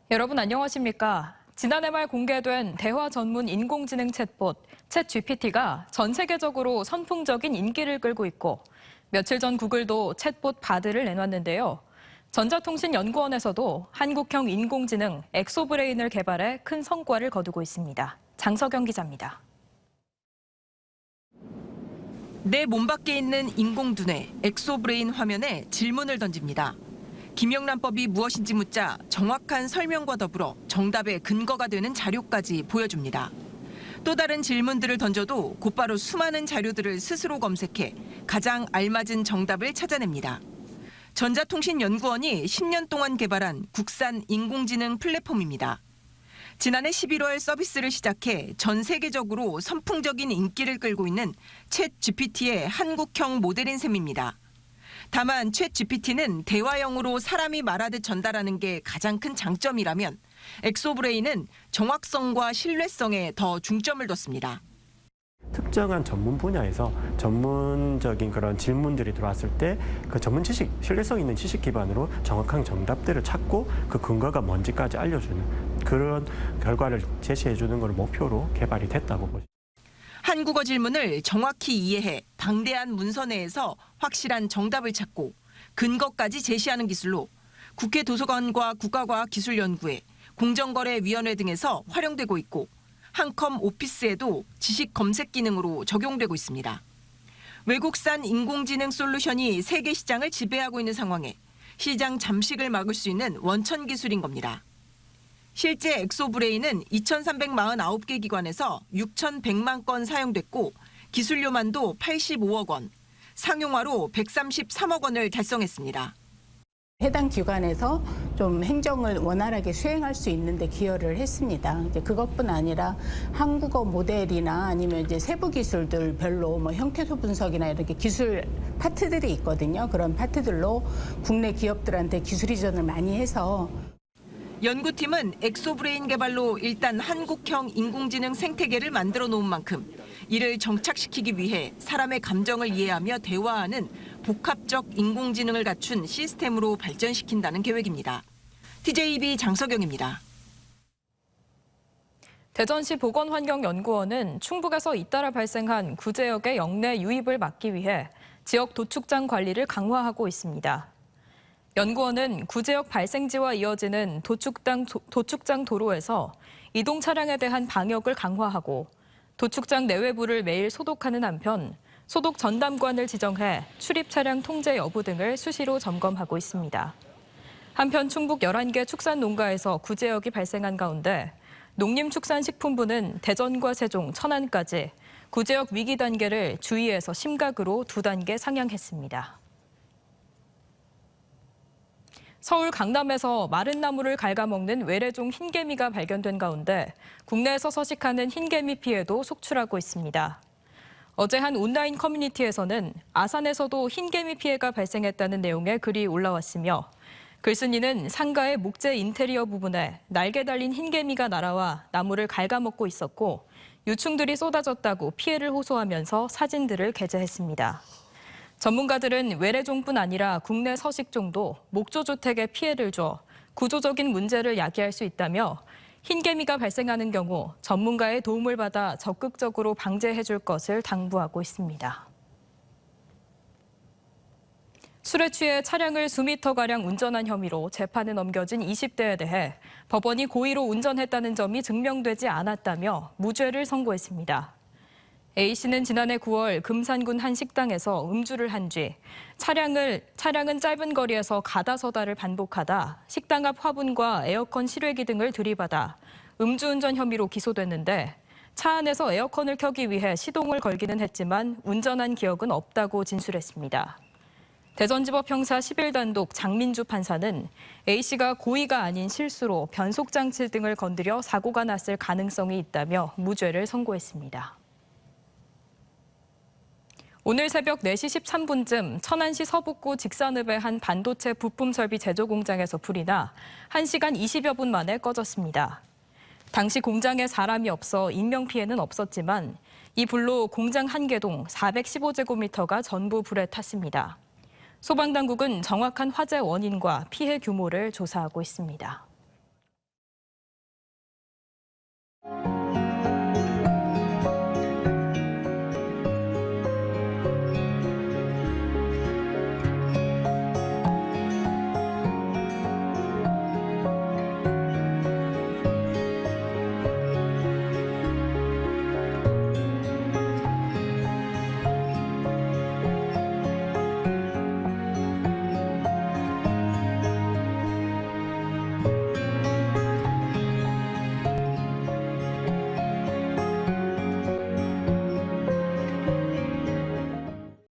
여러분 안녕하십니까? 지난해 말 공개된 대화 전문 인공지능 챗봇 챗GPT가 전 세계적으로 선풍적인 인기를 끌고 있고 며칠 전 구글도 챗봇 바드를 내놨는데요. 전자통신연구원에서도 한국형 인공지능 엑소브레인을 개발해 큰 성과를 거두고 있습니다. 장석영 기자입니다. 내 몸 밖에 있는 인공두뇌 엑소브레인 화면에 질문을 던집니다. 김영란법이 무엇인지 묻자 정확한 설명과 더불어 정답의 근거가 되는 자료까지 보여줍니다. 또 다른 질문들을 던져도 곧바로 수많은 자료들을 스스로 검색해 가장 알맞은 정답을 찾아냅니다. 전자통신연구원이 10년 동안 개발한 국산 인공지능 플랫폼입니다. 지난해 11월 서비스를 시작해 전 세계적으로 선풍적인 인기를 끌고 있는 챗GPT의 한국형 모델인 셈입니다. 다만 챗GPT는 대화형으로 사람이 말하듯 전달하는 게 가장 큰 장점이라면 엑소브레인은 정확성과 신뢰성에 더 중점을 뒀습니다. 특정한 전문 분야에서 전문적인 그런 질문들이 들어왔을 때 그 전문 지식, 신뢰성 있는 지식 기반으로 정확한 정답들을 찾고 그 근거가 뭔지까지 알려주는 그런 결과를 제시해주는 걸 목표로 개발이 됐다고 보죠. 한국어 질문을 정확히 이해해 방대한 문서 내에서 확실한 정답을 찾고 근거까지 제시하는 기술로 국회 도서관과 국가과학기술연구회, 공정거래위원회 등에서 활용되고 있고 한컴 오피스에도 지식 검색 기능으로 적용되고 있습니다. 외국산 인공지능 솔루션이 세계 시장을 지배하고 있는 상황에 시장 잠식을 막을 수 있는 원천 기술인 겁니다. 실제 엑소브레인은 2,349개 기관에서 6,100만 건 사용됐고 기술료만도 85억 원, 상용화로 133억 원을 달성했습니다. 해당 기관에서 좀 행정을 원활하게 수행할 수 있는 데 기여를 했습니다. 이제 그것뿐 아니라 한국어 모델이나 아니면 이제 세부 기술들별로 뭐 형태소 분석이나 이렇게 기술 파트들이 있거든요. 그런 파트들로 국내 기업들한테 기술 이전을 많이 해서 연구팀은 엑소브레인 개발로 일단 한국형 인공지능 생태계를 만들어 놓은 만큼 이를 정착시키기 위해 사람의 감정을 이해하며 대화하는 복합적 인공지능을 갖춘 시스템으로 발전시킨다는 계획입니다. TJB 장석영입니다. 대전시 보건환경연구원은 충북에서 잇따라 발생한 구제역의 영내 유입을 막기 위해 지역 도축장 관리를 강화하고 있습니다. 연구원은 구제역 발생지와 이어지는 도축장 도로에서 이동 차량에 대한 방역을 강화하고 도축장 내외부를 매일 소독하는 한편 소독 전담관을 지정해 출입 차량 통제 여부 등을 수시로 점검하고 있습니다. 한편 충북 11개 축산 농가에서 구제역이 발생한 가운데 농림축산식품부는 대전과 세종, 천안까지 구제역 위기 단계를 주의에서 심각으로 2단계 상향했습니다. 서울 강남에서 마른 나무를 갉아먹는 외래종 흰개미가 발견된 가운데 국내에서 서식하는 흰개미 피해도 속출하고 있습니다. 어제 한 온라인 커뮤니티에서는 아산에서도 흰개미 피해가 발생했다는 내용의 글이 올라왔으며 글쓴이는 상가의 목재 인테리어 부분에 날개 달린 흰개미가 날아와 나무를 갉아먹고 있었고 유충들이 쏟아졌다고 피해를 호소하면서 사진들을 게재했습니다. 전문가들은 외래종뿐 아니라 국내 서식종도 목조주택에 피해를 줘 구조적인 문제를 야기할 수 있다며 흰개미가 발생하는 경우 전문가의 도움을 받아 적극적으로 방제해 줄 것을 당부하고 있습니다. 술에 취해 차량을 수미터가량 운전한 혐의로 재판에 넘겨진 20대에 대해 법원이 고의로 운전했다는 점이 증명되지 않았다며 무죄를 선고했습니다. A씨는 지난해 9월 금산군 한 식당에서 음주를 한 뒤 차량은 짧은 거리에서 가다서다를 반복하다 식당 앞 화분과 에어컨 실외기 등을 들이받아 음주운전 혐의로 기소됐는데 차 안에서 에어컨을 켜기 위해 시동을 걸기는 했지만 운전한 기억은 없다고 진술했습니다. 대전지법 형사 11단독 장민주 판사는 A씨가 고의가 아닌 실수로 변속장치 등을 건드려 사고가 났을 가능성이 있다며 무죄를 선고했습니다. 오늘 새벽 4시 13분쯤 천안시 서북구 직산읍의 한 반도체 부품 설비 제조 공장에서 불이 나 1시간 20여 분 만에 꺼졌습니다. 당시 공장에 사람이 없어 인명피해는 없었지만 이 불로 공장 1개동 415제곱미터가 전부 불에 탔습니다. 소방당국은 정확한 화재 원인과 피해 규모를 조사하고 있습니다.